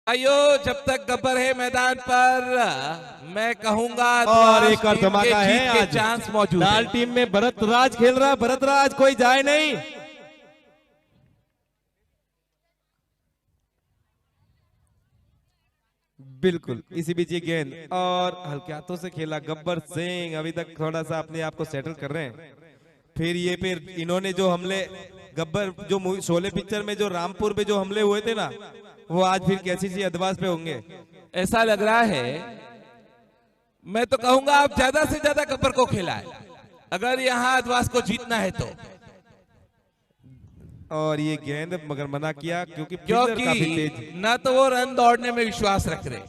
अयो जब तक गब्बर है मैदान पर मैं कहूंगा और एक और धमाका है के आज चांस मौजूद लाल है। टीम में भरत राज खेल रहा है। भरत राज कोई जाए नहीं। बिल्कुल इसी बीच ये गेंद और हल्के हाथों से खेला गब्बर सिंह। अभी तक थोड़ा सा अपने आप को सेटल कर रहे हैं। फिर इन्होंने जो हमले गब्बर जो शोले पिक्चर में जो रामपुर पे जो हमले हुए थे ना, वो आज फिर कैसी सी अदवास पे होंगे ऐसा लग रहा है। मैं तो कहूंगा आप ज्यादा से ज्यादा गब्बर को खिलाए अगर यहाँ अदवास को जीतना है तो। और ये गेंद मगर मना किया क्योंकि काफी तेज। ना तो वो रन दौड़ने में विश्वास रख रहे।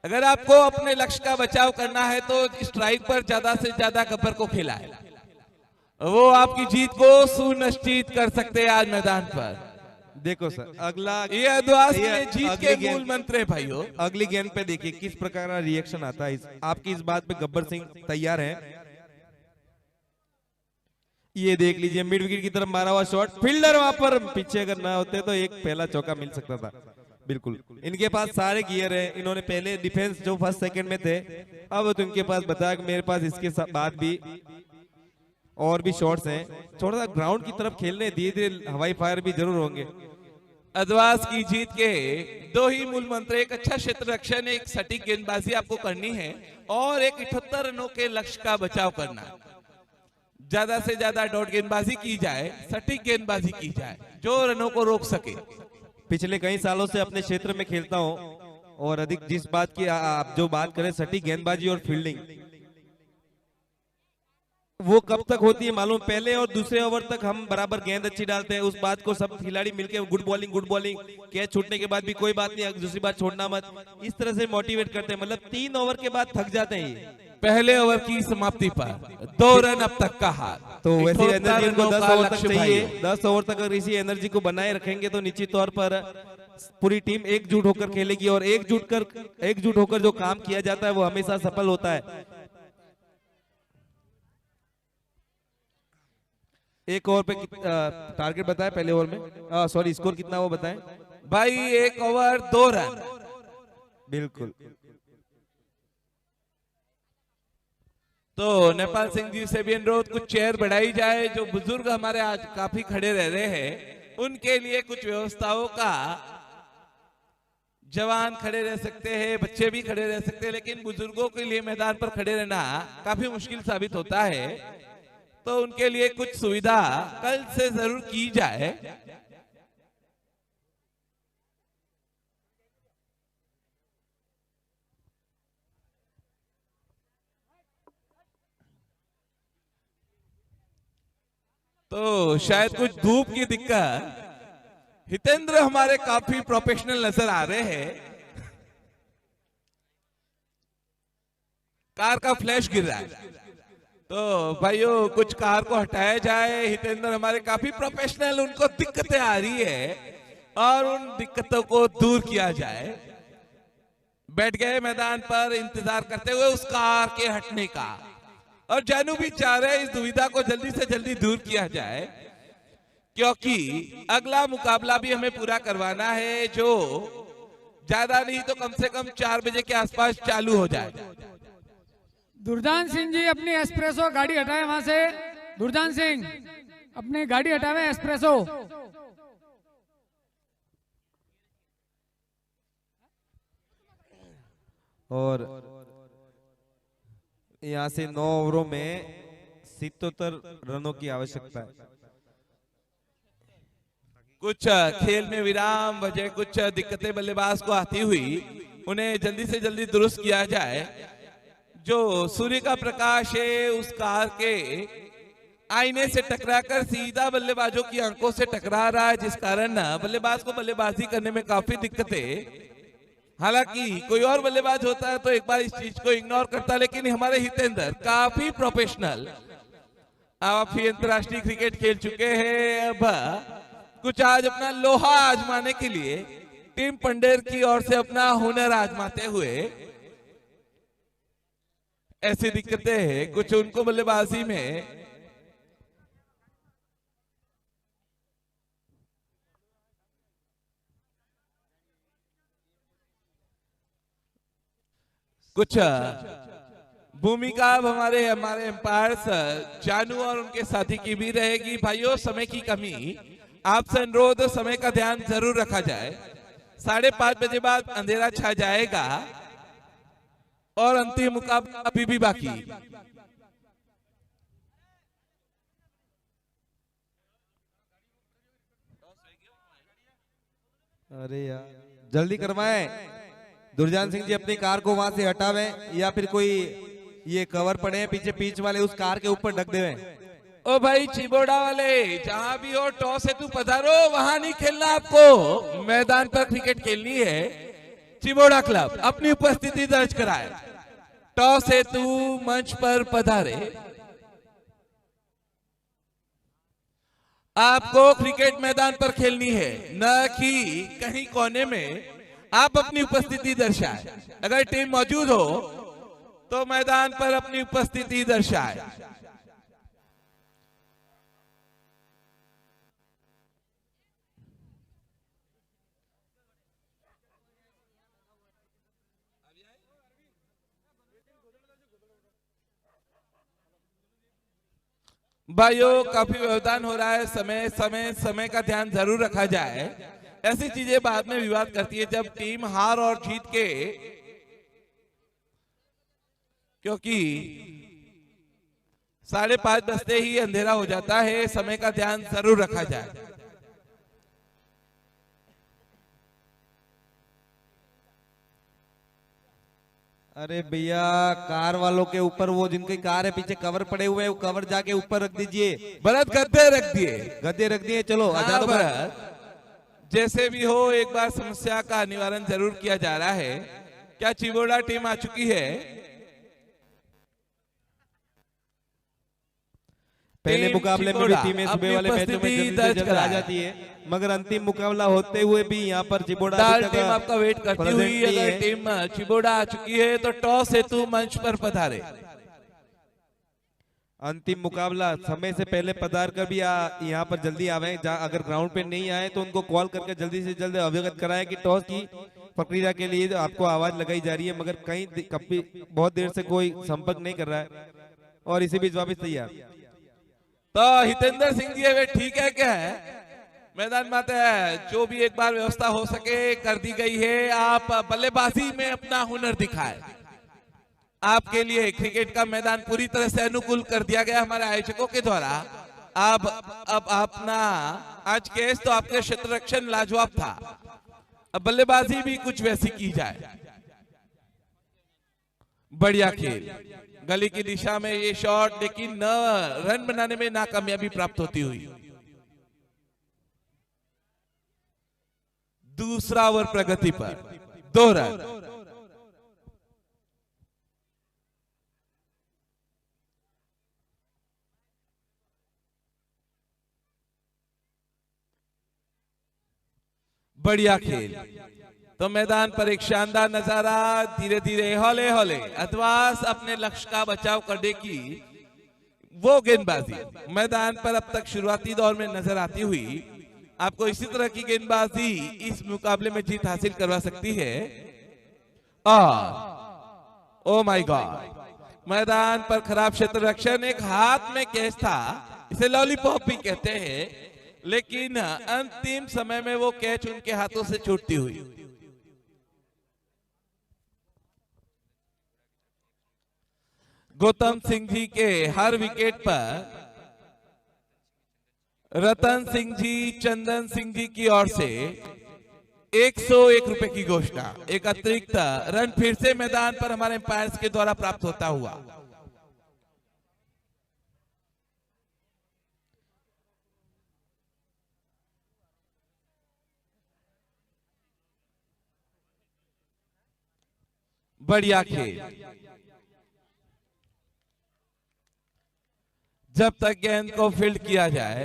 अगर आपको अपने लक्ष्य का बचाव करना है तो स्ट्राइक पर ज्यादा से ज्यादा गब्बर को खिलाए, वो आपकी जीत को सुनिश्चित कर सकते हैं आज मैदान पर। देखो सर अगला ये अदवास के जीत के मूल मंत्र है भाइयों। अगली गेंद पे देखिए किस प्रकार का रिएक्शन आता है। आपकी इस बात पे गब्बर सिंह तैयार है। ये देख लीजिए मिड विकेट की तरफ मारा हुआ शॉट। फील्डर वहां पर पीछे अगर ना होते तो एक पहला चौका मिल सकता था। बिल्कुल इनके पास सारे गियर है। इन्होंने पहले डिफेंस जो फर्स्ट सेकंड में थे, अब तो इनके पास बताया कि मेरे पास इसके बाद भी और भी शॉट्स हैं। थोड़ा सा ग्राउंड की तरफ खेलने धीरे धीरे हवाई फायर भी जरूर होंगे। अदवास की जीत के दो ही मूल मंत्र, एक अच्छा क्षेत्र रक्षण, एक सटीक गेंदबाजी आपको करनी है और एक 78 रनों के लक्ष्य का बचाव करना। ज्यादा से ज्यादा डॉट गेंदबाजी की जाए, सटीक गेंदबाजी की जाए जो रनों को रोक सके। पिछले कई सालों से अपने क्षेत्र में खेलता हूं और अधिक जिस बात की आप जो बात करें सटीक गेंदबाजी और फील्डिंग, वो कब तक होती है मालूम? पहले और दूसरे ओवर तक हम बराबर गेंद अच्छी डालते हैं, उस बात को सब खिलाड़ी मिलकर गुड बॉलिंग कैच छूटने के बाद भी कोई बात नहीं, दूसरी बात छोड़ना मत, इस तरह से मोटिवेट करते हैं। मतलब 3 ओवर के बाद थक जाते हैं ये। पहले ओवर की समाप्ति पर 2 रन अब तक का हाल। तो वैसी एनर्जी इनको 10 ओवर तक चाहिए। 10 ओवर तक अगर इसी एनर्जी को बनाए रखेंगे तो निश्चित तौर पर पूरी टीम एकजुट होकर खेलेगी और एकजुट होकर जो काम किया जाता है वो हमेशा सफल होता है। एक ओवर पे टारगेट बताए पहले ओवर में, सॉरी स्कोर कितना वो बताएं भाई। 1 ओवर 2 रन। बिल्कुल। तो नेपाल सिंह जी से भी अनुरोध कुछ चेयर बढ़ाई जाए। जो बुजुर्ग हमारे आज काफी खड़े रह रहे हैं उनके लिए कुछ व्यवस्थाओं का, जवान खड़े रह सकते हैं, बच्चे भी खड़े रह सकते हैं, लेकिन बुजुर्गों के लिए मैदान पर खड़े रहना काफी मुश्किल साबित होता है। तो उनके लिए कुछ सुविधा कल से जरूर की जाए। तो शायद कुछ धूप की दिक्कत, हितेंद्र हमारे काफी प्रोफेशनल नजर आ रहे हैं। कार का फ्लैश गिर रहा है तो भाइयों कुछ कार को हटाया जाए। हितेंद्र हमारे काफी प्रोफेशनल, उनको दिक्कतें आ रही है और उन दिक्कतों को दूर किया जाए। बैठ गए मैदान पर इंतजार करते हुए उस कार के हटने का, और जानू भी चाह रहे इस दुविधा को जल्दी से जल्दी दूर किया जाए क्योंकि अगला मुकाबला भी हमें पूरा करवाना है जो ज्यादा नहीं तो कम से कम 4 बजे के आसपास चालू हो जाए। दुर्दान सिंह जी अपनी एस्प्रेसो गाड़ी हटाए वहां से। दुर्दान सिंह अपनी गाड़ी हटावे एस्प्रेसो। और यहाँ से 9 ओवरों में 77 रनों की आवश्यकता है। कुछ खेल में विराम वजह कुछ दिक्कतें बल्लेबाज को आती हुई, उन्हें जल्दी से जल्दी दुरुस्त किया जाए। जो सूर्य का प्रकाश है उस कार के आईने से टकराकर सीधा बल्लेबाजों की आंखों से टकरा रहा है, जिस कारण बल्लेबाज को बल्लेबाजी करने में काफी दिक्कतें। हालांकि कोई और बल्लेबाज होता है तो एक बार इस चीज को इग्नोर करता, लेकिन हमारे हितेंद्र काफी प्रोफेशनल, काफी अंतरराष्ट्रीय क्रिकेट खेल चुके हैं। अब कुछ आज अपना लोहा आजमाने के लिए टीम पंडेर की ओर से अपना हुनर आजमाते हुए, ऐसी दिक्कतें हैं कुछ उनको बल्लेबाजी में। कुछ भूमिका अब हमारे एम्पायर्स जानू और उनके साथी की भी रहेगी। भाइयों, समय की कमी, आपसे अनुरोध समय का ध्यान जरूर रखा जाए। 5:30 बजे बाद अंधेरा छा जाएगा और अंतिम मुकाबला अभी भी बाकी। अरे यार, जल्दी करवाएं। दुर्जान सिंह जी अपनी कार को वहां से हटावें या फिर कोई ये कवर पड़े हैं पीछे बीच वाले उस कार के ऊपर ढक देवें। ओ भाई चिबोड़ा वाले, जहां भी हो टॉस हेतु पधारो। वहां नहीं खेलना, आपको मैदान पर क्रिकेट खेलनी है। चिबोड़ा क्लब अपनी उपस्थिति दर्ज कराए। टॉस हेतु मंच पर पधारे। आपको क्रिकेट मैदान पर खेलनी है, न कि कहीं कोने में। आप अपनी उपस्थिति दर्शाए। अगर टीम मौजूद हो तो मैदान पर अपनी उपस्थिति दर्शाए। भाइयों, काफी व्यवधान हो रहा है। समय का ध्यान जरूर रखा जाए। ऐसी चीजें बाद में विवाद करती है जब टीम हार और जीत के, क्योंकि 5:30 बजते ही अंधेरा हो जाता है। समय का ध्यान जरूर रखा जाए। अरे भैया, कार वालों के ऊपर वो जिनकी कार है पीछे कवर पड़े हुए हैं, वो कवर जाके ऊपर रख दीजिए। भरत गद्दे रख दिए, गद्दे रख दिए। चलो आजा दो भरत। जैसे भी हो, एक बार समस्या का निवारण जरूर किया जा रहा है। क्या चिबोड़ा टीम आ चुकी है? पहले मुकाबले में भी टीमें सुबह वाले मैचों में जल्दी आ जाती है, मगर अंतिम मुकाबला होते हुए भी यहाँ पर चिबोड़ा टीम आपका वेट करती हुई। अगर टीम चिबोड़ा आ चुकी है तो टॉस हेतु मंच पर पधारे। अंतिम मुकाबला समय से पहले पधार कर भी यहाँ पर जल्दी आवे। अगर ग्राउंड पे नहीं आए तो उनको कॉल करके जल्दी से जल्दी अवगत कराएं कि टॉस की प्रक्रिया के लिए आपको आवाज लगाई जा रही है, मगर कहीं कभी बहुत देर से कोई संपर्क नहीं कर रहा है। और इसी बीच वापिस तैयार। तो हितेंद्र सिंह जी वे ठीक है क्या है? मैदान में आते हैं। जो भी एक बार व्यवस्था हो सके कर दी गई है। आप बल्लेबाजी में अपना हुनर दिखाए। आपके लिए क्रिकेट का मैदान पूरी तरह से अनुकूल कर दिया गया हमारे आयोजकों के द्वारा। अब अपना आज केस तो आपके क्षेत्र रक्षण लाजवाब था। अब बल्लेबाजी भी कुछ वैसी की जाए। बढ़िया खेल, गली की दिशा में ये शॉट, लेकिन न रन बनाने में नाकामयाबी प्राप्त होती हुई। दूसरा ओवर प्रगति पर 2 रन। बढ़िया खेल। तो मैदान पर एक शानदार नजारा। धीरे धीरे हौले हौले अथवास अपने लक्ष्य का बचाव करने की वो गेंदबाजी मैदान पर अब तक शुरुआती दौर में नजर आती हुई। आपको इसी तरह की गेंदबाजी इस मुकाबले में जीत हासिल करवा सकती है। और ओ माय गॉड, मैदान पर खराब क्षेत्र रक्षण। एक हाथ में कैच था, इसे लॉलीपॉप भी कहते हैं, लेकिन अंतिम समय में वो कैच उनके हाथों से छूटती हुई। गौतम सिंह जी के हर विकेट पर रतन सिंह जी, चंदन सिंह जी की ओर से 101 रुपए की घोषणा। एक अतिरिक्त रन फिर से मैदान पर हमारे एम्पायर्स के द्वारा प्राप्त होता हुआ। बढ़िया खेल। जब तक गेंद को फील्ड किया जाए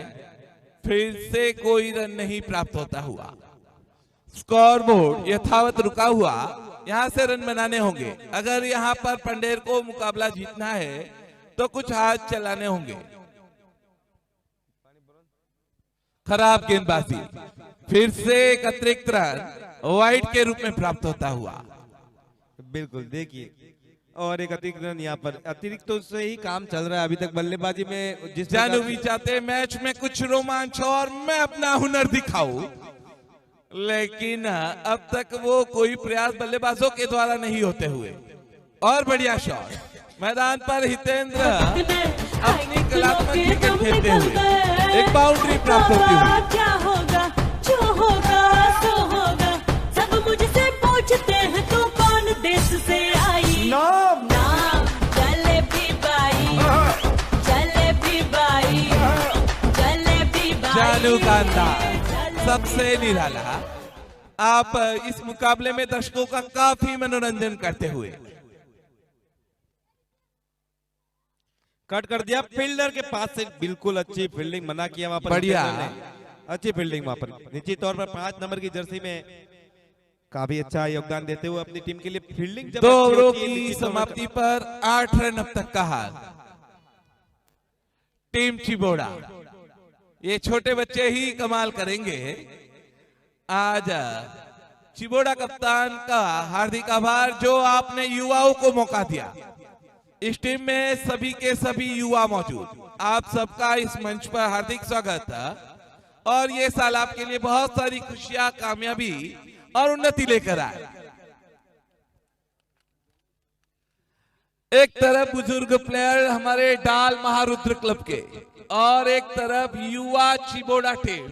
फिर से कोई रन नहीं प्राप्त होता हुआ। स्कोरबोर्ड यथावत रुका हुआ। यहां से रन बनाने होंगे। अगर यहां पर पंडेर को मुकाबला जीतना है तो कुछ हाथ चलाने होंगे। खराब गेंदबाजी, फिर से एक अतिरिक्त रन वाइड के रूप में प्राप्त होता हुआ। बिल्कुल, देखिए और एक अतिरिक्त रन यहाँ पर, अतिरिक्त तो से ही काम चल रहा है अभी तक बल्लेबाजी में। जिस जानू भी चाहते हैं मैच में कुछ रोमांच और मैं अपना हुनर दिखाऊं, लेकिन अब तक वो कोई प्रयास बल्लेबाजों के द्वारा नहीं होते हुए। और बढ़िया शॉट मैदान पर हितेंद्र अपनी कलात्मक क्रिकेट खेलते हुए एक बाउंड्री प्राप्त होती हुई। क्या होगा जो होगा सो होगा, सब मुझसे पूछते हैं तू कौन देश से आई। नाम jalebi by, jalebi by, jalebi by. जानू का अंदाज सबसे निराला। आप इस मुकाबले में दर्शकों का काफी मनोरंजन करते हुए कट कर दिया फील्डर के पास से, बिल्कुल अच्छी फील्डिंग मना किया वहां पर। बढ़िया। अच्छी फील्डिंग वहां पर। निश्चित तौर पर 5 नंबर की जर्सी में काफी अच्छा योगदान देते हुए अपनी टीम के लिए फील्डिंग। 2 ओवरों की समाप्ति पर 8 रन अब तक का हाल। टीम चिबोड़ा, ये छोटे बच्चे ही कमाल करेंगे। आज चिबोड़ा कप्तान का हार्दिक आभार जो आपने युवाओं को मौका दिया। इस टीम में सभी के सभी युवा मौजूद। आप सबका इस मंच पर हार्दिक स्वागत है और ये साल आपके लिए बहुत सारी खुशियां, कामयाबी और उन्नति लेकर आए। एक तरफ बुजुर्ग प्लेयर हमारे डाल महारुद्र क्लब के और एक तरफ युवा चिबोड़ा टीम।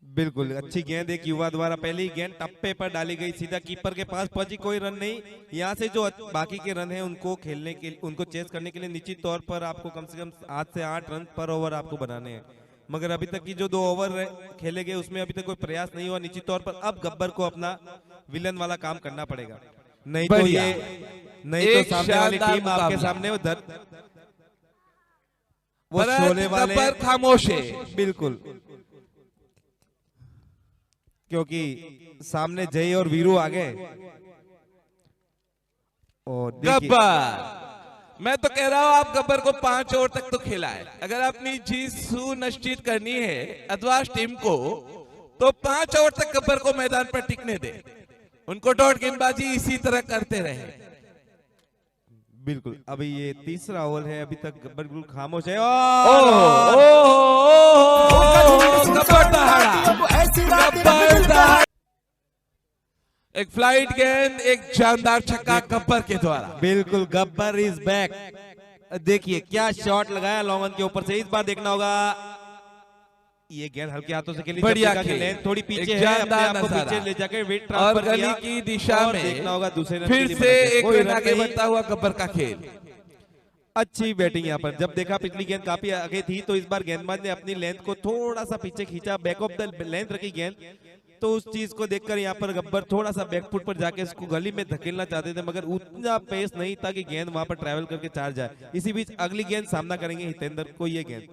बिल्कुल अच्छी गेंद एक युवा द्वारा, पहली गेंद टप्पे पर डाली गई, सीधा कीपर के पास पहुंची, कोई रन नहीं। यहाँ से जो बाकी के रन हैं उनको खेलने के, उनको चेस करने के लिए निश्चित तौर पर आपको कम से कम 7 से 8 रन पर ओवर आपको बनाने हैं। मगर अभी तक की जो 2 ओवर खेले गए उसमें अभी तक कोई प्रयास नहीं हुआ। निश्चित तौर पर अब गब्बर को अपना विलन वाला काम करना पड़ेगा, नहीं तो सामने वाली टीम आपके सामने वो शोले वाले खामोश है। बिल्कुल, क्योंकि सामने जय और वीरू आ गए। और गब्बर, मैं तो कह रहा हूं आप गब्बर को 5 ओवर तक तो खेला है। अगर अपनी जीत सुनिश्चित करनी है अद्वास टीम को तो 5 ओवर तक गब्बर को मैदान पर टिकने दे। उनको डॉट गेंदबाजी इसी तरह करते रहे। बिल्कुल, अभी ये तीसरा ओवर है, अभी तक गब्बर बिल्कुल खामोश है। एक फ्लाइट गेंद, एक शानदार छक्का गब्बर के द्वारा। बिल्कुल, गब्बर इज बैक। देखिए क्या शॉट लगाया लॉन्ग ऑन के ऊपर से। इस बार देखना होगा, ये गेंद हल्के हाथों से खेली, बढ़िया लेंथ थोड़ी पीछे है, अपने आप को पीछे ले जाकर वेट और ट्रांसफर गली की दिशा में देखना होगा दूसरे फिर से एक रन आगे बढ़ता हुआ गब्बर का खेल। अच्छी बैटिंग यहाँ पर। जब देखा पिछली गेंद काफी आगे थी तो इस बार गेंदबाज ने अपनी लेंथ को थोड़ा सा पीछे खींचा, बैक ऑफ द लेंथ रखी गेंद। तो उस चीज को देखकर यहाँ पर गब्बर थोड़ा सा बैकफुट पर जाके इसको गली में धकेलना चाहते थे, मगर उतना पेस नहीं था कि गेंद वहां पर ट्रैवल करके चार जाए। इसी बीच अगली गेंद सामना करेंगे हितेंद्र को। ये गेंद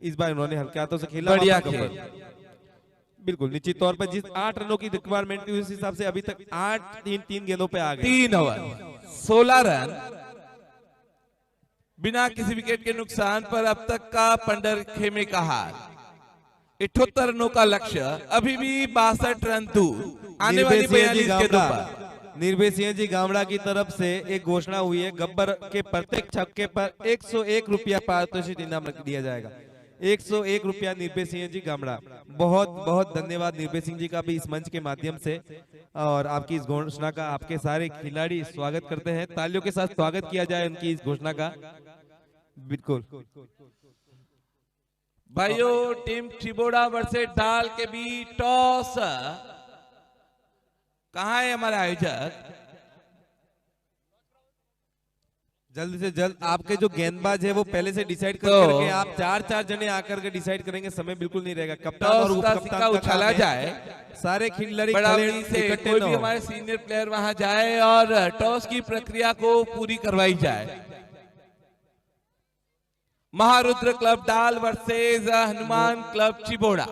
इस बार उन्होंने हल्के हाथों से खेला, बढ़िया खेल। बिल्कुल, निश्चित तौर पर जिस 8 रनों की रिक्वायरमेंट थी उस हिसाब से अभी तक 8-3 गेंदों पे आ गए। 3 ओवर 16 रन बिना किसी विकेट के नुकसान पर अब तक का पंडर खेमे का हार। 78 रनों का लक्ष्य अभी भी 62 रन दूर। आने वाली 42 गेंदों पर निर्भय सिंह जी गामड़ा की तरफ से एक घोषणा हुई है, गब्बर के प्रत्येक छक्के पर 101 रुपया पारितोषिक इनाम रख दिया जाएगा। 101 रुपया निर्भय सिंह जी गामड़ा। बहुत बहुत धन्यवाद निर्भय सिंह जी का भी इस मंच के माध्यम से, और आपकी इस घोषणा का आपके सारे खिलाड़ी स्वागत करते हैं। तालियों के साथ स्वागत किया जाए उनकी इस घोषणा का। बिल्कुल भाइयों, टीम चिबोड़ा वर्सेस डाल के बीच टॉस। कहां है हमारे आयोजक? जल्द से जल्द आपके जो गेंदबाज है वो पहले से डिसाइड करके आप 4-4 जने आकर के डिसाइड करेंगे। समय बिल्कुल नहीं रहेगा। कप्तान और उप कप्तान का उछाला जाए, सारे खिलाड़ी से कोई भी हमारे सीनियर प्लेयर वहां जाए और टॉस की प्रक्रिया को पूरी करवाई जाए। महारुद्र क्लब डाल वर्सेस हनुमान क्लब चिबोड़ा।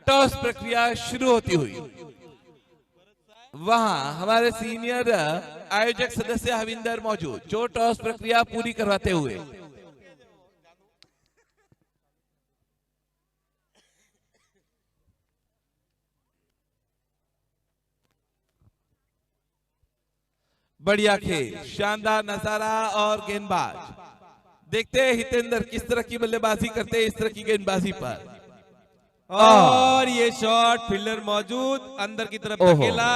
टॉस प्रक्रिया शुरू होती हुई वहां हमारे सीनियर आयोजक सदस्य हविंदर मौजूद, जो टॉस प्रक्रिया पूरी करवाते हुए बढ़िया खेल, शानदार नजारा और गेंदबाज। देखते हैं हितेंद्र किस तरह की बल्लेबाजी करते हैं इस तरह की गेंदबाजी पर। और ये शॉट फील्डर मौजूद अंदर की तरफ ओहो। धकेला,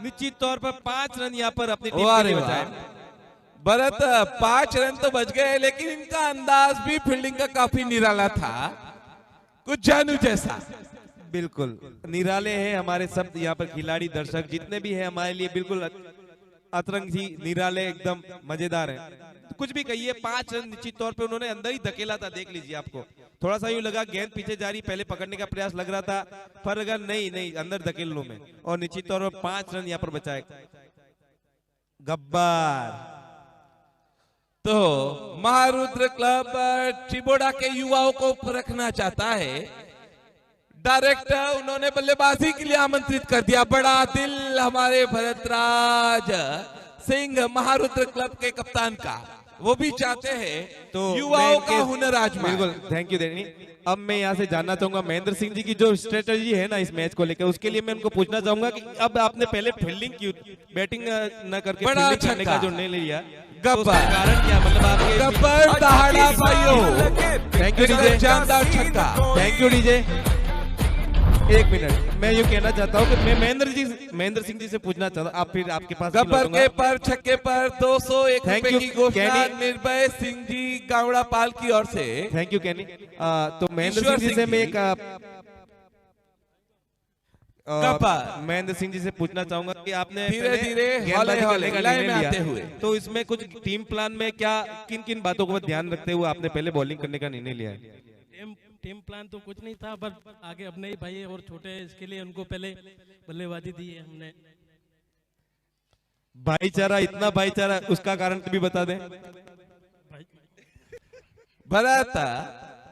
निश्चित तौर पर 5 रन यहाँ पर अपनी टीम वाह के रे लिए वाह। बचाए। भरत 5 रन तो बच गए, लेकिन इनका अंदाज भी फील्डिंग का काफी निराला था, कुछ जानू जैसा। बिल्कुल निराले हैं हमारे सब यहाँ पर खिलाड़ी, दर्शक जितने भी हैं हमारे लिए बिल्कुल अतरंगी निराले, एकदम मजेदार हैं। कुछ भी कहिए, 5 रन निश्चित तौर पे उन्होंने अंदर ही धकेला था। देख लीजिए, आपको थोड़ा सा यूं लगा गेंद पीछे जा रही, पहले पकड़ने का प्रयास लग रहा था, पर अगर नहीं अंदर धकेल लो में, और निश्चित तौर पर 5 रन यहाँ पर बचाए गब्बर। तो महारुद्र क्लब चिबोड़ा के युवाओं को परखना चाहता है। डायरेक्ट उन्होंने बल्लेबाजी के लिए आमंत्रित कर दिया। बड़ा दिल हमारे भरतराज सिंह महारुद्र क्लब के कप्तान का, वो भी चाहते हैं तो युवाओं का हुनर आजमाएं। बिल्कुल, थैंक यू देनी। अब मैं यहाँ से जानना चाहूंगा महेंद्र सिंह जी की जो स्ट्रेटजी है ना इस मैच को लेकर, उसके लिए मैं उनको पूछना चाहूंगा कि अब आपने पहले फील्डिंग की, बैटिंग न करके बड़ा फील्डिंग करने का छक्का। जो निर्णय लिया, गब्बर। तो उसका कारण क्या, मतलब आपके गब्बर दहाड़ा भाइयों, थैंक यू डीजे, शानदार छक्का। Thank you DJ. एक मिनट, मैं ये कहना चाहता हूँ कि मैं महेंद्र सिंह जी से पूछना चाहता हूँ, आप फिर आपके पास गब्बर के पर छक्के पर 201 Thank रुपए you, की घोषणा कैनी। निर्भय सिंह जी गावड़ा पाल की ओर से। थैंक यू कैनी। तो महेंद्र ईश्वर सिंह जी सिंह से मैं जी। गब्बर। महेंद्र सिंह जी से पूछना चाहूंगा कि आपने धीरे-धीरे, गेंदबाजी हौले-हौले, करने का लय में निर्णय आते लिया, हुए। तो इसमें कुछ टीम प्लान में क्या किन किन बातों को ध्यान रखते हुए आपने पहले बॉलिंग करने का निर्णय लिया है? टीम प्लान तो कुछ नहीं था, पर आगे अपने ही भाई और छोटे हैं, इसके लिए उनको पहले बल्लेबाजी दी है हमने। भाईचारा, इतना भाईचारा, उसका कारण भी बता दें। भरत,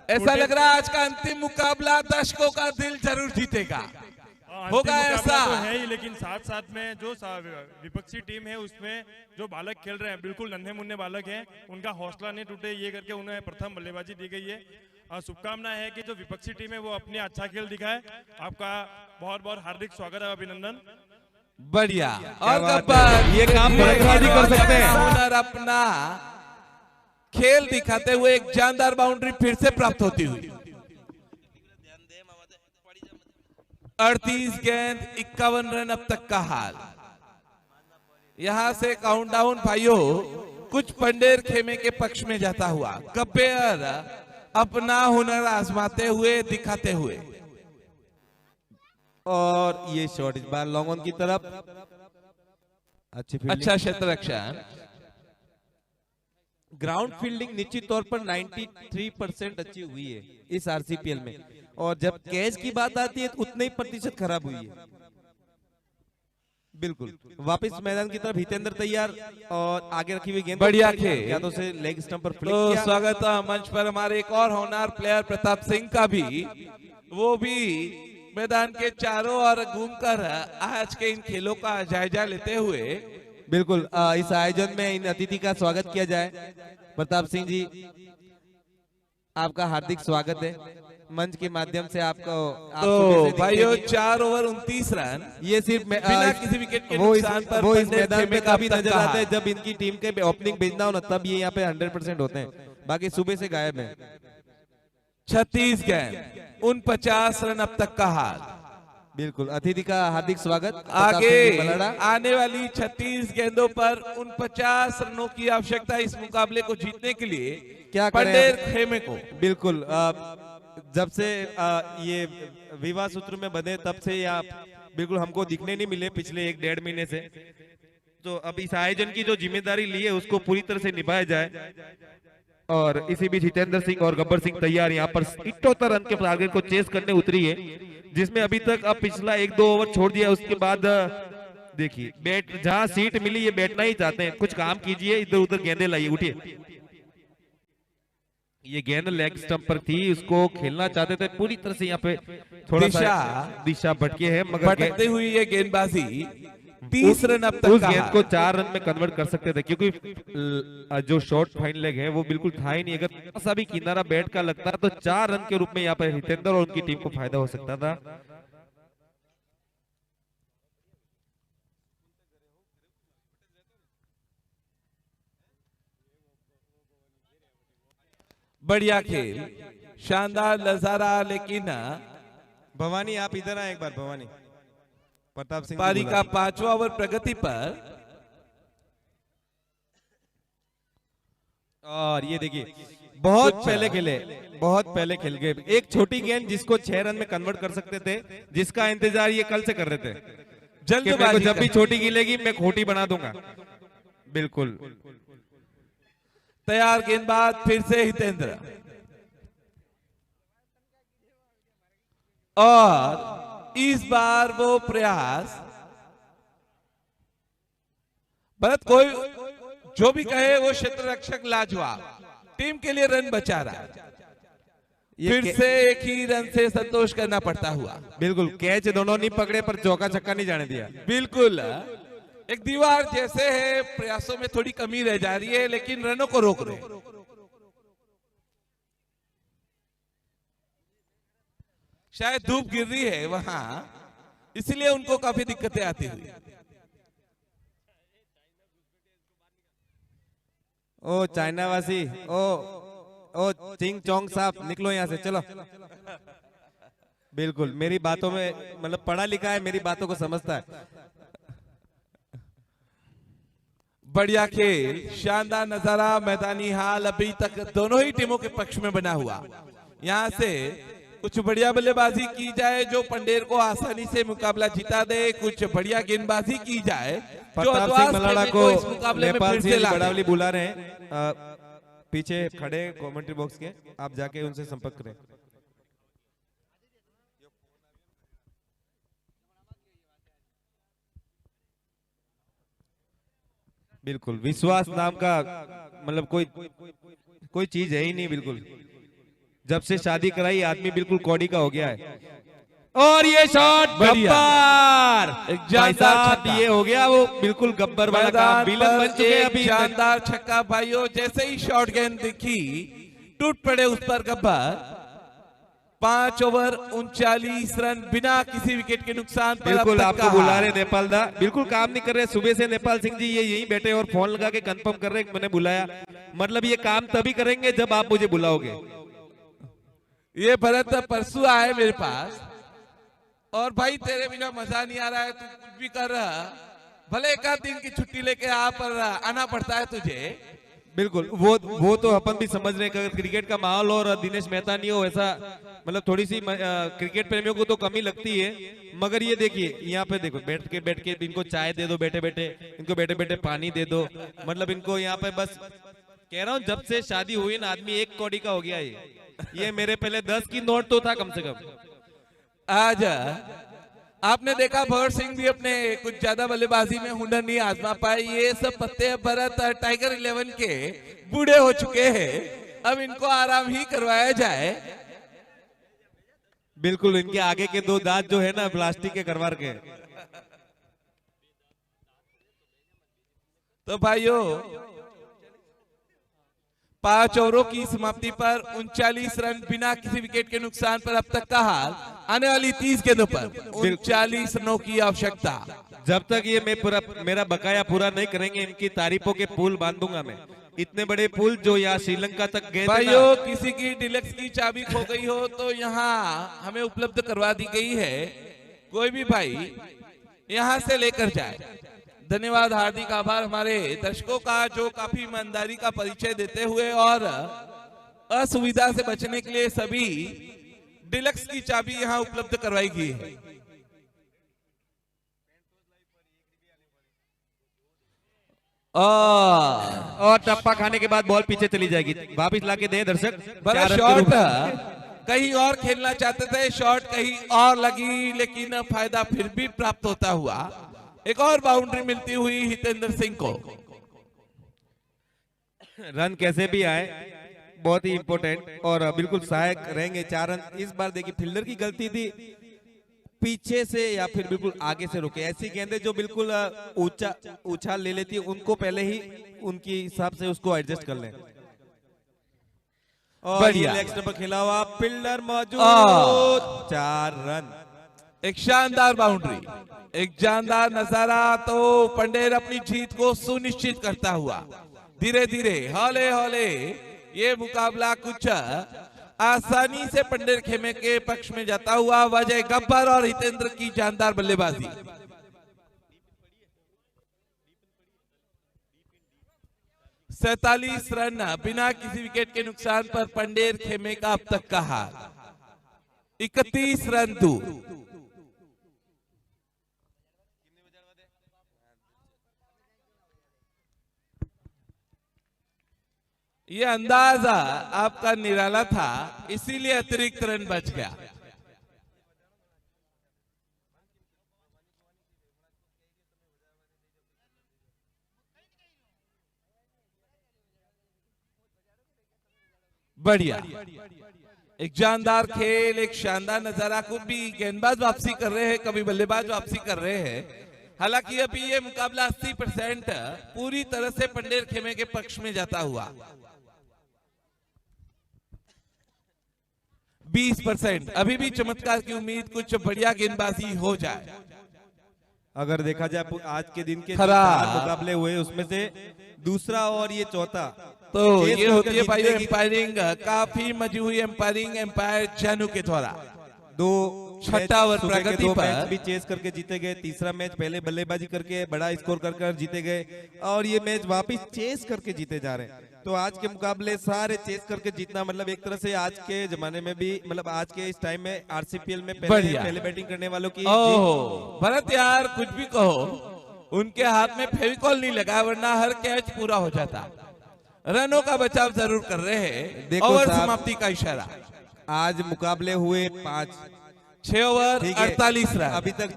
ऐसा लग रहा है आज का अंतिम मुकाबला दर्शकों का दिल जरूर जीतेगा। होगा ऐसा? तो है ही, लेकिन साथ साथ में जो विपक्षी टीम है उसमें जो बालक खेल रहे हैं, बिल्कुल नन्हे मुन्ने बालक हैं, उनका हौसला नहीं टूटे, ये करके उन्हें प्रथम बल्लेबाजी दी गई है। शुभकामना है कि जो विपक्षी टीम है वो अपने अच्छा खेल दिखाए। आपका बहुत बहुत हार्दिक स्वागत है, अभिनंदन। बढ़िया। क्या और बात गब्बर है, ये काम भरतराज ही कर सकते हैं। हुनर अपना खेल दिखाते हुए एक जानदार बाउंड्री फिर से प्राप्त होती हुई। 38 गेंद 51 रन अब तक का हाल। यहां से काउंटडाउन भाइयों कुछ पंडेर खेमे के पक्ष में जाता हुआ। गब्बर अपना हुनर आजमाते हुए, दिखाते हुए। और ये शॉट इस बार लॉन्ग ऑन की तरफ, अच्छी फील्डिंग, अच्छा क्षेत्र रक्षण। ग्राउंड फील्डिंग निश्चित तौर पर 93% अच्छी हुई है इस आरसीपीएल में, और जब कैच की बात आती है तो उतने ही प्रतिशत खराब हुई है। बिल्कुल, वापस मैदान की तरफ हितेंद्र तैयार, और आगे रखी हुई गेंद बढ़िया खेल। यादों से लेग स्टंप पर फ्लिक तो किया। स्वागत है मंच पर हमारे एक और होनहार प्लेयर प्रताप सिंह का भी, वो भी मैदान के चारों ओर घूमकर आज के इन खेलों का जायजा लेते हुए। बिल्कुल, इस आयोजन में इन अतिथि का स्वागत किया जाए। प्रताप सिंह जी, आपका हार्दिक स्वागत है मंच के माध्यम से। आपको तो भाइयों 4 ओवर 29 रन, ये सिर्फ बिना किसी विकेट के वो इस नुकसान पर वो इस पंडेर मैदान खेमे में का तभी अब तक नजर का आते हैं हाल। जब इनकी टीम के ओपनिंग भेजना हो ना, तब ये यहाँ पे 100% होते हैं, बाकी सुबह से गायब है। 36 गेंद 49 रन अब तक का हाल। बिल्कुल, अतिथि का हार्दिक स्वागत। प्रताप आगे सिंह जी बलाड़ा। आने वाली 36 गेंदों पर 49 रनों की आवश्यकता इस मुकाबले को जीतने के लिए क्या करें पंडेर अब? खेमे को। बिल्कुल, जब से ये विवाह सूत्र में बंधे तब से आप बिल्कुल हमको दिखने नहीं मिले पिछले 1-1.5 महीने से। तो अब इस आयोजन की जो जिम्मेदारी ली है उसको पूरी तरह से निभाया जाए। और इसी बीच हितेंद्र सिंह और गब्बर सिंह तैयार यहाँ पर 78 रन के टारगेट को चेस करने उतरी है, जिसमें अभी तक अब पिछला 1-2 ओवर छोड़ दिया। उसके बाद देखिए, बैट जहां सीट मिली ये बैठना ही चाहते हैं। कुछ काम कीजिए, इधर उधर गेंदे लाइए, उठिए। ये गेंद लेग स्टंप पर थी, उसको खेलना चाहते थे पूरी तरह से। यहाँ पे थोड़ा सा दिशा भटके है, मगर भटकती हुई ये गेंदबाजी 30 रन अब तक उस का गेंद हाल। को 4 रन में कन्वर्ट कर सकते थे, क्योंकि जो शॉर्ट फाइन लेग है वो बिल्कुल था ही नहीं। अगर थोड़ा सा भी किनारा बैट का लगता तो 4 रन के रूप में यहाँ पे हितेंद्र और उनकी टीम को फायदा हो सकता था। बढ़िया खेल, शानदार नजारा, लेकिन भवानी आप इधर आए एक बार। भवानी प्रताप सिंह जी पारी बुला का रहे हैं। 5वां ओवर प्रगति पर। और ये देखिए बहुत पहले खेले, बहुत पहले खेल गए। एक छोटी गेंद जिसको 6 रन में कन्वर्ट कर सकते थे, जिसका इंतजार ये कल से कर रहे थे कि मेरे को जल्दबाजी जब भी कर- छोटी गिलेगी मैं खोटी बना दूंगा। बिल्कुल तैयार गेंदबाज फिर से हितेंद्र, और इस बार वो प्रयास, भरत कोई जो भी कहे वो क्षेत्र रक्षक लाजवाब, टीम के लिए रन बचा रहा है। ये फिर से एक ही रन से संतोष करना पड़ता हुआ। बिल्कुल कैच दोनों नहीं पकड़े पर चौका छक्का नहीं जाने दिया। बिल्कुल एक दीवार जैसे है, प्रयासों में थोड़ी कमी रह जा रही है लेकिन रनों को रोक रहे हैं। शायद धूप गिर रही है वहां, इसलिए उनको काफी दिक्कतें आती हुई। ओ चाइनावासी, ओ चिंग चोंग साहब निकलो यहाँ से, चलो। बिल्कुल मेरी बातों में मतलब पढ़ा लिखा है, मेरी बातों को समझता है। बढ़िया खेल, शानदार नजारा, मैदानी हाल अभी तक दोनों ही टीमों के पक्ष में बना हुआ। यहाँ से कुछ बढ़िया बल्लेबाजी की जाए जो पंडेर को आसानी से मुकाबला जिता दे, कुछ बढ़िया गेंदबाजी की जाए जो प्रताप अद्वास सिंह मलाड़ा प्रेमी को इस मुकाबले में नेपाल फिर से सिंह ला दे। बड़ावली बुला रहे हैं। पीछे खड़े कमेंट्री बॉक्स के, आप जाके उनसे संपर्क करें। बिल्कुल विश्वास नाम का मतलब कोई चीज है ही नहीं। बिल्कुल जब से शादी कराई आदमी बिल्कुल कौड़ी का हो गया है। और ये शॉट बढ़िया। गब्बर, एक भाई जानदार साहब छक्का। ये हो गया वो बिल्कुल गब्बर वाला काम। मैदान विलन बन पर चुके हैं एक अभी। शानदार छक्का भाइयों, जैसे ही शॉर्ट गेंद दिखी टूट पड़े उस पर गब्बर। 5 ओवर 39 रन बिना किसी विकेट के नुकसान पर। बिल्कुल अब तक आपको का बुला हाल। रहे नेपाल दा, बिल्कुल काम नहीं कर रहे सुबह से। नेपाल सिंह जी ये यहीं बैठे और फोन लगा के कंफर्म कर रहे हैं मैंने बुलाया। मतलब ये काम तभी करेंगे जब आप मुझे बुलाओगे। ये भरत परसों आए मेरे पास, और भाई तेरे बिना मजा नहीं आ रहा है, तू कुछ भी कर रहा, भले एक आध दिन की छुट्टी लेके आ, पर आना पड़ता है तुझे। बिल्कुल वो तो अपन भी समझ रहे हैं कि अगर क्रिकेट का माहौल और दिनेश मेहता नहीं हो वैसा, मतलब थोड़ी सी क्रिकेट प्रेमियों को तो कमी लगती है। मगर ये देखिए यहाँ पे देखो बैठ के इनको चाय दे दो, बैठे बैठे इनको बैठे बैठे पानी दे दो। मतलब इनको यहाँ पे बस कह रहा हूँ जब से शादी हुई ना आदमी 1 कौड़ी का हो गया। ये मेरे पहले 10 की नोट तो था कम से कम। आज आपने देखा भवर सिंह भी अपने कुछ ज्यादा बल्लेबाजी में हुनर नहीं आजमा पाए। ये सब पत्ते भरत टाइगर 11 के बूढ़े हो चुके हैं, अब इनको आराम ही करवाया जाए। बिल्कुल इनके आगे के 2 दांत जो है ना प्लास्टिक के करवार के। तो भाइयों 5 ओवरों की समाप्ति पर 39 रन बिना किसी विकेट के नुकसान पर अब तक का हाल। आने वाली 30 गेंदों पर 39 रनों की आवश्यकता। जब तक ये मेरा बकाया पूरा नहीं करेंगे इनकी तारीफों के पुल बांधूंगा मैं। इतने बड़े पुल जो यहाँ श्रीलंका तक गए थे भाइयों ना। किसी की डिलक्स की चाबी खो गई हो तो यहाँ हमें उपलब्ध करवा दी गई है, कोई भी भाई यहाँ से लेकर जाए। धन्यवाद, हार्दिक आभार हमारे दर्शकों का जो काफी ईमानदारी का परिचय देते हुए और असुविधा से बचने के लिए सभी डिलक्स की चाबी यहाँ उपलब्ध करवाई गई है। और टप्पा खाने के बाद बॉल पीछे चली जाएगी, वापिस लाके दे दर्शक। बड़ा 4 रन के शॉट रूप में। कहीं और खेलना चाहते थे, शॉट कहीं और लगी लेकिन फायदा फिर भी प्राप्त होता हुआ। एक और बाउंड्री मिलती हुई हितेंद्र सिंह को। रन कैसे भी आए बहुत ही इंपॉर्टेंट और बिल्कुल सहायक रहेंगे 4 रन। इस बार देखिए फील्डर की गलती थी, पीछे से या फिर बिल्कुल आगे से रोके। ऐसी गेंदें जो बिल्कुल ऊंचा उछाल ले लेती है उनको पहले ही उनकी हिसाब से उसको एडजस्ट कर लें। और बढ़िया। लेग स्टंप पर खेला हुआ फील्डर मौजूद, 4 रन। एक शानदार बाउंड्री, एक जानदार नजारा। तो पंडेर अपनी जीत को सुनिश्चित करता हुआ धीरे धीरे हौले हौले ये मुकाबला कुछ आसानी से पंडेर खेमे के पक्ष में जाता हुआ। वजह गब्बर और हितेंद्र की जानदार बल्लेबाजी। सैतालीस रन बिना किसी विकेट के नुकसान पर पंडेर खेमे का अब तक का हार 31 रन दूर। ये अंदाजा आपका निराला था, इसीलिए अतिरिक्त रन बच गया। बढ़िया, एक जानदार खेल, एक शानदार नजारा। को भी गेंदबाज वापसी कर रहे हैं, कभी बल्लेबाज वापसी कर रहे हैं। हालांकि अभी ये मुकाबला 80% पूरी तरह से पंडेर खेमे के पक्ष में जाता हुआ। 20% अभी भी चमत्कार की उम्मीद, कुछ बढ़िया गेंदबाजी हो जाए। अगर देखा जाए आज के दिन के खराब 4 मुकाबले हुए उसमें से दूसरा और ये चौथा, तो ये होती है भाई एम्पायरिंग, काफी मजी हुई एम्पायरिंग एम्पायर जानू के द्वारा। 2 छठा ओवर प्रगति पर मैच भी चेस करके जीते गए। तीसरा मैच पहले बल्लेबाजी करके बड़ा स्कोर कर जीते गए और ये मैच वापस चेस करके जीते जा रहे हैं। तो आज के मुकाबले सारे चेस करके जीतना, मतलब एक तरह से आज के जमाने में भी, मतलब आज के इस टाइम में आरसीपीएल में पहले बैटिंग करने वालों की। ओह भरत यार, कुछ भी कहो, उनके हाथ में फेविकॉल नहीं लगा, वरना हर कैच पूरा हो जाता। रनों का बचाव जरूर कर रहे हैं। ओवर समाप्ति का इशारा। आज मुकाबले हुए 6 ओवर 48 रन। अभी तक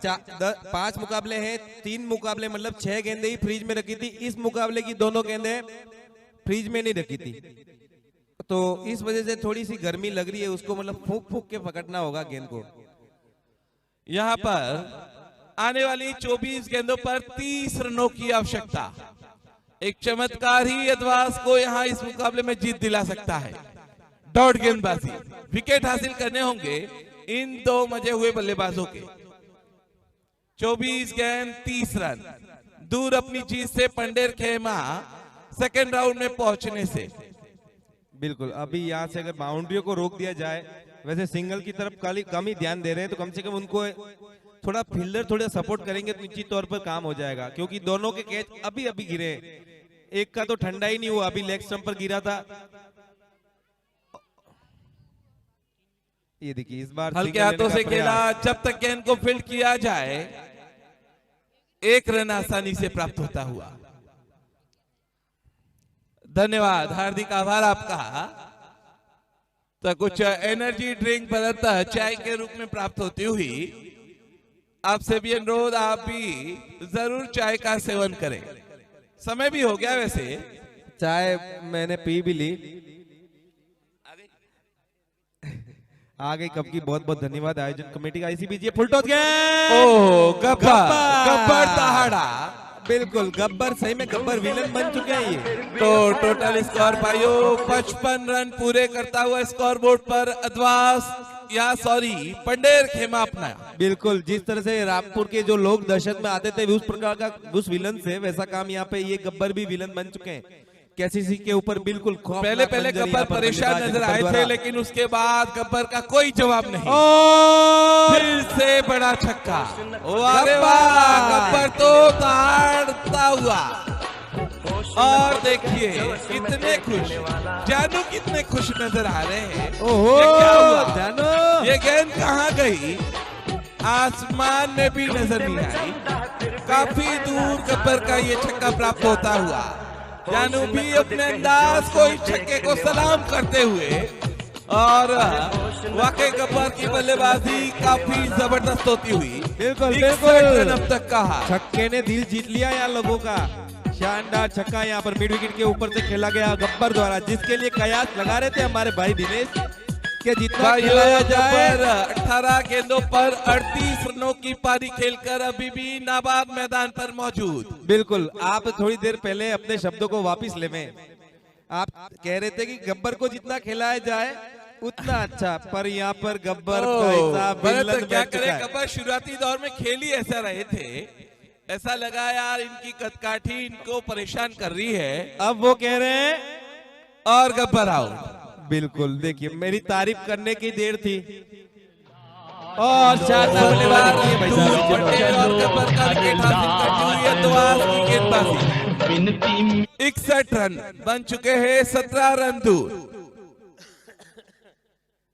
5 मुकाबले हैं, 3 मुकाबले मतलब 6 गेंदें ही फ्रीज में रखी थी। इस मुकाबले की दोनों गेंदें फ्रीज में नहीं रखी थी, तो इस वजह से थोड़ी सी गर्मी लग रही है उसको, मतलब फूंक फूंक के पकड़ना होगा गेंद को। यहाँ पर आने वाली 24 गेंदों पर 30 रनों की आवश्यकता। एक चमत्कार ही यदवास को यहाँ इस मुकाबले में जीत दिला सकता है। डॉट गेंदबाजी, विकेट हासिल करने होंगे इन 2 मजे हुए बल्लेबाजों के। 24 गेंद 30 रन दूर अपनी जीत से पंडेर खेमा सेकेंड राउंड में पहुंचने से। बिल्कुल, अभी यहाँ से अगर बाउंड्रियों को रोक दिया जाए, वैसे सिंगल की तरफ कम ही ध्यान दे रहे हैं, तो कम से कम उनको थोड़ा फील्डर थोड़ा सपोर्ट करेंगे तो निश्चित तौर पर काम हो जाएगा। क्योंकि दोनों के कैच अभी अभी गिरे, एक का तो ठंडा ही नहीं हुआ, अभी लेग स्टंप पर गिरा था। ये देखिए इस बार हल्के हाथों से खेला, जब तक गेंद को फील्ड किया जाए 1 रन आसानी से प्राप्त होता हुआ। धन्यवाद, हार्दिक आभार आपका। तो कुछ एनर्जी ड्रिंक भरत चाय के रूप में प्राप्त होती हुई आपसे भी अनुरोध, आप भी जरूर चाय का सेवन करें। समय भी हो गया, वैसे चाय मैंने पी भी ली। आ गई कब की। बहुत बहुत धन्यवाद आयोजन कमेटी का। इसी बीच ये फुल टॉस गया। ओह गब्बर तहाड़ा, बिल्कुल गब्बर, सही में गब्बर विलन बन चुके हैं ये। तो टोटल स्कोर पायो 55 रन पूरे करता हुआ स्कोर बोर्ड पर अदवास या सॉरी पंडेर खेमा अपना। बिल्कुल, जिस तरह से रामपुर के जो लोग दहशत में आते थे उस प्रकार का उस विलन से, वैसा काम यहाँ पे ये गब्बर भी विलन बन चुके हैं। केसीसी के ऊपर बिल्कुल पहले गब्बर परेशान नजर आए थे, लेकिन उसके बाद गब्बर का कोई जवाब नहीं। फिर से बड़ा छक्का। अरे वाह, गब्बर तो दहाड़ता हुआ। और देखिए कितने खुश जानू, कितने खुश नजर आ रहे हैं। ओहो, ये क्या हुआ? जानू, ये गेंद कहाँ गई? आसमान में भी नजर नहीं आई। काफी दूर गब्बर का ये छक्का प्राप्त होता हुआ। जानू भी अपने अंदाज को इस छक्के को सलाम करते हुए, और वाकई गब्बर की बल्लेबाजी काफी जबरदस्त होती हुई। बिल्कुल 61 रन अब तक का। छक्के ने दिल जीत लिया यहाँ लोगों का। शानदार छक्का यहाँ पर मिड विकेट के ऊपर से खेला गया गब्बर द्वारा, जिसके लिए कयास लगा रहे थे हमारे भाई दिनेश कि जितना खिलाया जाए। 18 गेंदों पर 38 रनों की पारी खेलकर अभी भी नाबाद मैदान पर मौजूद। बिल्कुल, आप थोड़ी देर पहले अपने शब्दों को वापस लेवें। आप कह रहे थे कि गब्बर को जितना खिलाया जाए उतना अच्छा, पर यहाँ पर गब्बर क्या करे, गब्बर शुरुआती दौर में खेल ही ऐसा रहे थे, ऐसा लगा यार इनकी कदकाठी इनको परेशान कर रही है। अब वो कह रहे हैं और गब्बर आउट। बिल्कुल, देखिए मेरी तारीफ करने की देर थी और शानदार बल्लेबाज बल्लेबाजी की है भाई दूर साहब। पटेल और गब्बर का विकेट हासिल करती हुई है दुआस की गेंदबाजी। 61 रन बन चुके हैं, 17 रन दूर।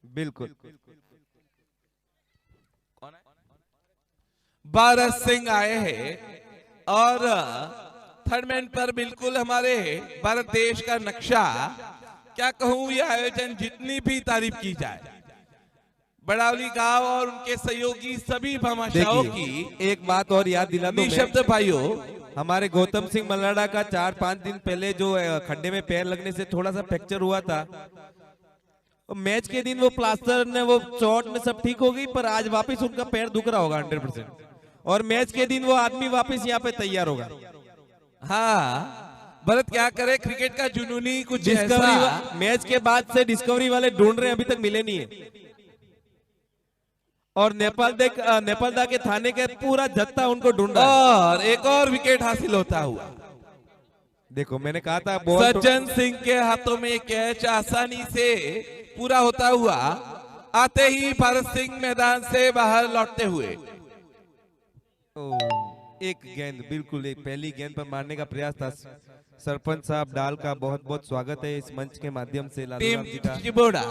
बिल्कुल, भारत सिंह आए हैं और थर्ड मैन पर बिल्कुल हमारे भारत देश का नक्शा, क्या कहूं, ये आयोजन जितनी भी तारीफ की जाए, बड़ावली गांव और उनके सहयोगी सभी भामाशाहों की देखिए एक बात और याद दिला दो मैं, निशब्द भाइयों। हमारे गौतम सिंह मल्लाडा का 4-5 दिन पहले जो खड्डे में पैर लगने से थोड़ा सा फ्रैक्चर हुआ था, मैच के दिन वो प्लास्टर ने वो चोट ने सब ठीक हो गई, पर आज वापस उनका पैर दुख रहा होगा 100%, और मैच के दिन वो आदमी वापस यहाँ पे तैयार होगा। हाँ, भरत क्या करे, क्रिकेट का जुनूनी कुछ ऐसा। डिस्कवरी मैच के बाद से डिस्कवरी वाले ढूंढ रहे हैं, अभी तक मिले नहीं है, और नेपालदा के थाने के पूरा जत्था उनको ढूंढ रहा है। और एक और विकेट हासिल होता हुआ। देखो मैंने कहा था बॉल सज्जन सिंह के हाथों में कैच आसानी से पूरा होता हुआ आते ही भारत सिंह मैदान से बाहर लौटते हुए। एक गेंद, बिल्कुल एक पहली गेंद पर मारने का प्रयास था। सरपंच साहब डाल का बहुत बहुत स्वागत है इस मंच के माध्यम से। लालू टीम राम जी का चिबोड़ा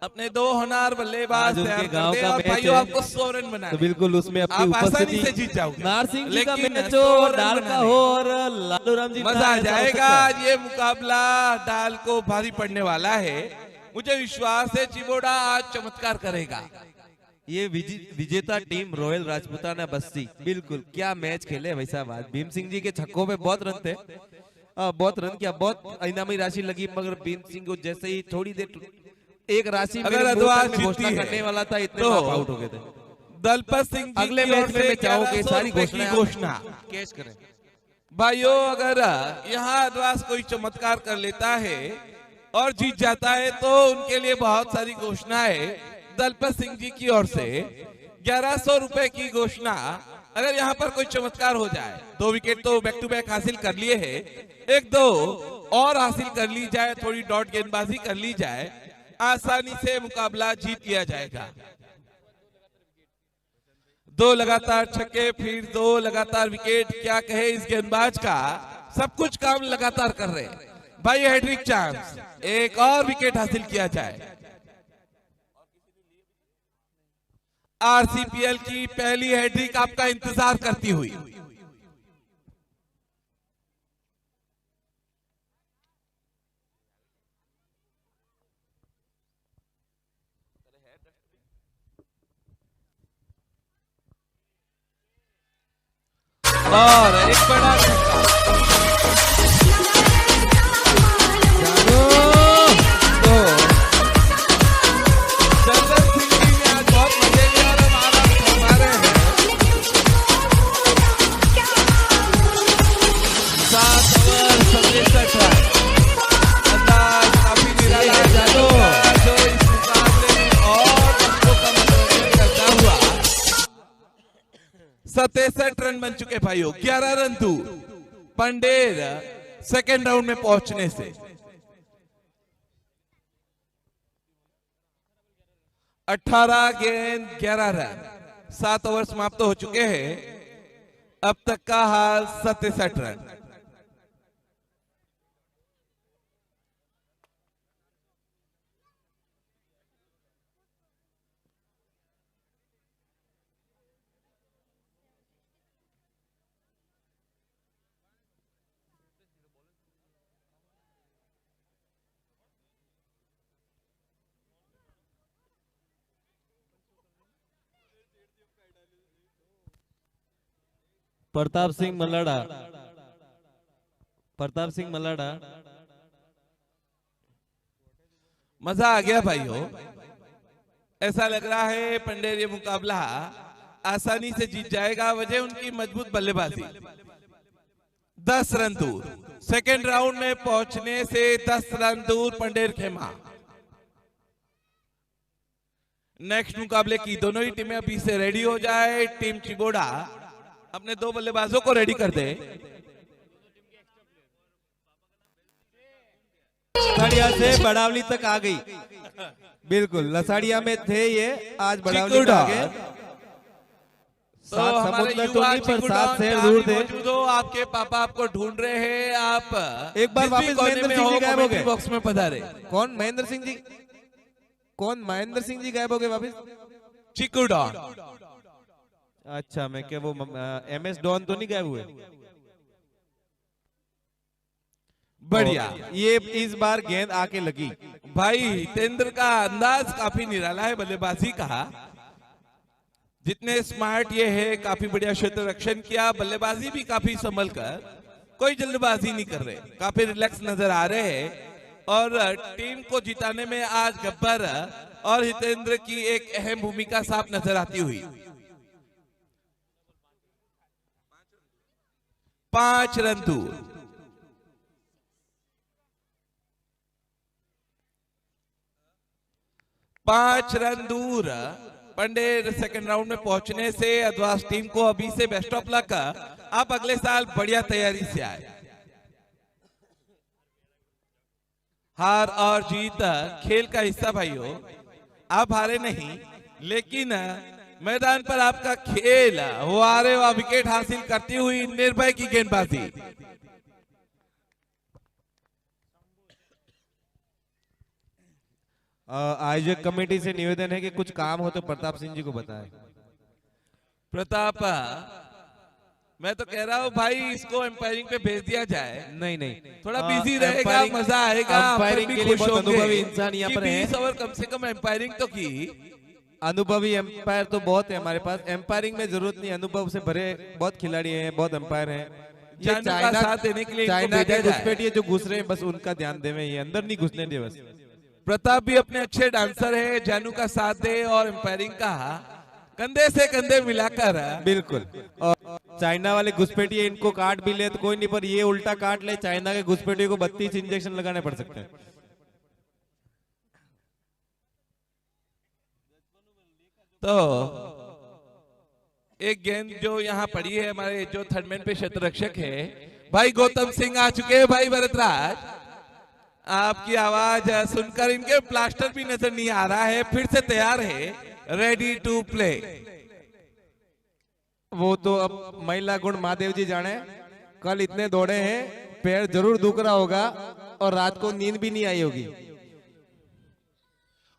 अपने 2 होनहार बल्लेबाज आज उनके तैयार गांव कर दे का और मैच भाइयों है। आपको 100 रन बनाने तो बिल्कुल उसमें अपनी आप आसानी उपस्थिति से जीत जाओगे। नारसिंह जी का लेकिन मैच 100 हो, रन डाल का बनाने। हो और लालू राम जी मजा आ ऐसा हो जाएगा। सकता है। आज ये मुकाबला डाल को भारी पड़ने वाला है। मुझे विश्वास है चिबोड़ा आज चमत्कार करेगा। ये विजेता टीम रॉयल राजपूताना बस्ती, बिल्कुल क्या मैच खेले भाई साहब। आज भीम सिंह जी के छक्कों पे बहुत रन थे, बहुत रन किया, बहुत इनामी राशि लगी, मगर भीम सिंह को जैसे ही थोड़ी देर एक राशि अगर मेरे मुंह अद्वार तक में घोषणा जीतती है, करने वाला था, इतने तो आउट हो गए थे। दलपत सिंह जी अगले की मैच ओर में से मैं चाहूंगा कि 1100 सारी रुपए की घोषणा कैच करें। भाइयों, अगर यहाँ अद्वास कोई चमत्कार कर लेता है और जीत जाता है तो उनके लिए बहुत सारी घोषणाएं दलपत सिंह जी की ओर से। 1100 रुपए की घोषणा, अगर यहाँ पर कोई चमत्कार हो जाए, 2 विकेट तो बैक टू बैक हासिल कर लिए हैं, 1-2 और हासिल कर ली जाए, थोड़ी डॉट गेंदबाजी कर ली जाए, आसानी से मुकाबला जीत लिया जाएगा। 2 लगातार छक्के, फिर 2 लगातार विकेट, क्या कहे इस गेंदबाज का, सब कुछ काम लगातार कर रहे हैं भाई। हैट्रिक चांस, एक और विकेट हासिल किया जाए। आरसीपीएल की पहली हैट्रिक आपका इंतजार करती हुई। और एक बड़ा तो चंदन सिंह जी ने आज बहुत मजे लिया और हमारे हैं 7 ओवर 67 रन। अंदाज काफी निराला जादू जो इस मुकाबले में और बच्चों का मनोरंजन करता हुआ 67 रन बन चुके भाइयों, 11 रन दूर पंडेर सेकेंड राउंड में पहुंचने से। 18 गेंद 11 रन, 7 ओवर समाप्त हो चुके हैं। अब तक का हाल 67 रन। प्रताप सिंह मल्लाडा, प्रताप सिंह मल्लाडा, मजा आ गया भाइयों। ऐसा लग रहा है पंडेर ये मुकाबला आसानी से जीत जाएगा। वजह उनकी मजबूत बल्लेबाजी। 10 रन दूर, सेकेंड राउंड में पहुंचने से 10 रन दूर पंडेर खेमा। नेक्स्ट मुकाबले की दोनों ही टीमें अभी से रेडी हो जाए। टीम चिबोड़ा अपने 2 बल्लेबाजों को रेडी कर दे। खड़ी लसाड़िया से बड़ावली तक आ गई। बिल्कुल, लसाड़िया में थे ये, आज बड़ावली में आ गए। तो सात हमारे समुद्र तो युवा नहीं, पर सात चिकुडौन शहर जहाँ दूर भी थे। मौजूद हो, आपके पापा आपको ढूंढ रहे हैं। आप एक बार जिस भी वापस कोने महेंद्र में सिंह हो, जी गायब हो कमेंट्री गए। बॉक्स में पधारे। कौन महेंद्र सिंह जी? कौन महेंद्र सिंह जी गायब हो गए वापस? चिकुडौन। अच्छा, मैं क्या वो MS डॉन तो नहीं गायब हुए? बढ़िया। ये इस बार गेंद आके लगी। भाई हितेंद्र का अंदाज काफी निराला है बल्लेबाजी का। जितने स्मार्ट ये है, काफी बढ़िया क्षेत्र रक्षण किया, बल्लेबाजी भी काफी संभल कर, कोई जल्दबाजी नहीं कर रहे, काफी रिलैक्स नजर आ रहे हैं। और टीम को जिताने में आज गब्बर और हितेंद्र की एक अहम भूमिका साफ नजर आती हुई। 5 रन दूर। पांच रन दूर पंडे सेकंड राउंड में पहुंचने से अद्वास टीम को अभी से बेस्ट ऑफ लक। आप अगले साल बढ़िया तैयारी से आए। हार और जीत खेल का हिस्सा भाइयों, आप हारे नहीं, लेकिन मैदान पर आपका खेल, वो हारे व विकेट हासिल करती हुई निर्भय की गेंदबाजी। आयोजक कमेटी से निवेदन है कि कुछ काम हो तो प्रताप सिंह जी को बताएं। प्रताप, मैं तो कह रहा हूँ भाई, इसको एम्पायरिंग पे भेज दिया जाए। नहीं नहीं, थोड़ा बिजी रहेगा, मजा आएगा, अंपायरिंग के लिए बहुत अनुभवी इंसान यहाँ पर है। 20 ओवर कम से कम एम्पायरिंग तो की। अनुभवी एम्पायर तो बहुत है हमारे पास, एम्पायरिंग में जरूरत नहीं, अनुभव से भरे बहुत खिलाड़ी हैं, बहुत एम्पायर हैं। ये जानू का चाइना साथ देने के लिए इनको चाइना भेजा के जाए। घुसपैठिए जो घुस रहे हैं, बस उनका ध्यान देवे, ये अंदर नहीं घुसने दे बस। प्रताप भी अपने अच्छे डांसर है, जानू का साथ दे और एम्पायरिंग का कंधे से कंधे मिलाकर। बिल्कुल, और चाइना वाले घुसपैठिए इनको काट भी ले तो कोई नहीं, पर ये उल्टा काट ले, चाइना के घुसपैठिए को 32 इंजेक्शन लगाने पड़ सकते हैं। तो एक गेंद जो यहाँ पड़ी है, हमारे जो थर्डमैन पे क्षेत्र रक्षक है भाई गौतम सिंह आ चुके हैं। भाई भरतराज, आपकी आवाज सुनकर इनके प्लास्टर भी नजर नहीं आ रहा है, फिर से तैयार है, रेडी टू प्ले। वो तो अब महिला गुण महादेव जी जाने, कल इतने दौड़े हैं, पैर जरूर दुख रहा होगा और रात को नींद भी नहीं आई होगी।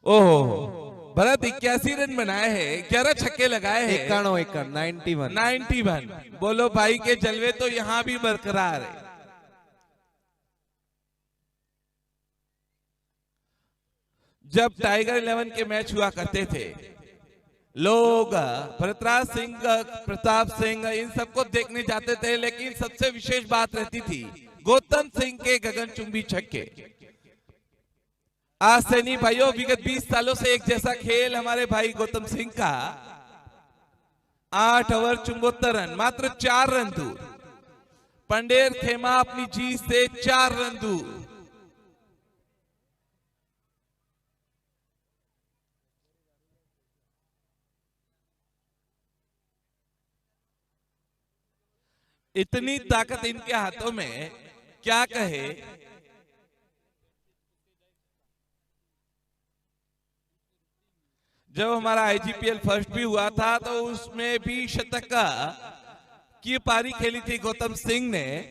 ओहो, भरत 81 रन बनाए हैं, 11 छक्के लगाए हैं, 91। बोलो भाई के जलवे तो यहाँ भी बरकरार है। जब टाइगर 11 के मैच हुआ करते थे, लोग भरतराज सिंह, प्रताप सिंह, इन सबको देखने जाते थे, लेकिन सबसे विशेष बात रहती थी गौतम सिंह के गगनचुंबी छक्के। आज से नहीं भाइयों, विगत 20 सालों से एक जैसा खेल हमारे भाई गौतम सिंह का। 8 ओवर 74 रन, मात्र 4 रन दूर। पंडेर खेमा अपनी जीत से 4 रन दूर। इतनी ताकत इनके हाथों में, क्या कहे। जब हमारा IGPL फर्स्ट भी हुआ था तो उसमें भी शतक की पारी खेली थी गौतम सिंह ने।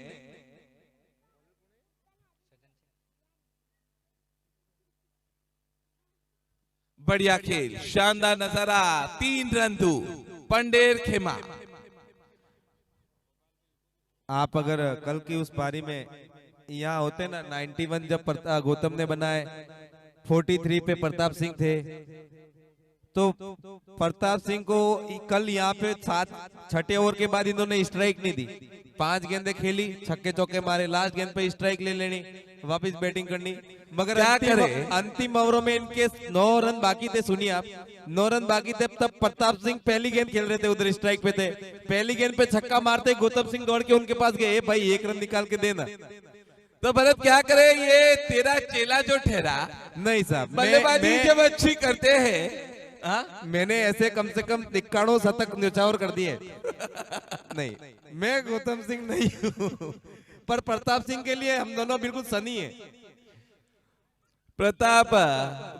बढ़िया खेल, शानदार नजारा, 3 रन दूर पंडेर खेमा। आप अगर कल की उस पारी में यहाँ होते ना, 91 जब गौतम ने बनाए, 43 पे प्रताप सिंह थे, तो प्रताप सिंह को कल यहाँ पे 6 ओवर के बाद इन्होंने स्ट्राइक नहीं दी, 5 गेंदें खेली, छक्के चौके मारे, लास्ट गेंद पे स्ट्राइक ले लेनी, वापस बैटिंग करनी, मगर अंतिम ओवरों में इनके 9 रन बाकी थे। सुनिए आप, 9 रन बाकी थे, तब प्रताप सिंह पहली गेंद खेल रहे थे, उधर स्ट्राइक पे थे, पहली गेंद पे छक्का मारते गौतम सिंह दौड़ के उनके पास गए, भाई 1 रन निकाल के देना। तो भरत क्या करे, ये तेरा चेला जो ठहरा। नहीं साहब, बल्लेबाजी जब अच्छी करते हैं, मैंने ऐसे कम से कम 91 शतक न्यौछावर कर दिए। नहीं, मैं गौतम सिंह नहीं हूँ, पर प्रताप सिंह के लिए हम दोनों बिल्कुल सनी है। प्रताप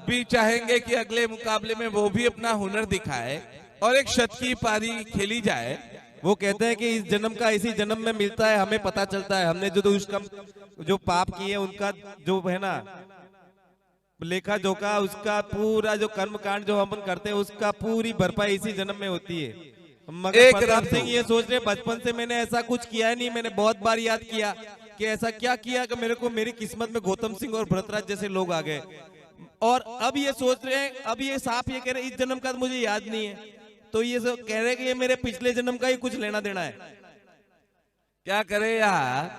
भी चाहेंगे कि अगले मुकाबले में वो भी अपना हुनर दिखाए और एक शत की पारी खेली जाए। वो कहते हैं कि इस जन्म का इसी जन्म में मिलता है, हमें पता चलता है हमने जो उसका जो पाप किए उनका जो है ना लेखा जोखा, उसका पूरा जो कर्म कांड जो हम करते हैं उसका पूरी भरपाई इसी जन्म में होती है। मगर एक प्रताप रंतु। सिंह ये सोच रहे बचपन से मैंने ऐसा कुछ किया है नहीं, मैंने बहुत बार याद किया कि ऐसा क्या किया कि मेरे को मेरी किस्मत में गौतम सिंह और भरतराज जैसे लोग आ गए। और अब ये सोच रहे हैं, अब ये सांप ये कह रहे इस जन्म का तो मुझे याद नहीं है, तो ये सब कह रहे हैं कि ये मेरे पिछले जन्म का ही कुछ लेना देना है। क्या करे यार,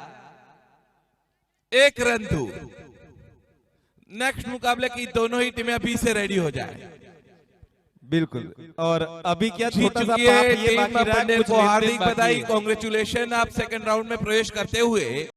एक रंतु। नेक्स्ट मुकाबले की दोनों ही टीमें अभी से रेडी हो जाए। बिल्कुल। और अभी क्या जीत छोटा सा चुकी पाप है ये टीम बाकी रहा, पंडेल कुछ को लेन देन हार्दिक बाकी बधाई, है। कांग्रेचुलेशन। आप सेकंड राउंड में प्रवेश करते हुए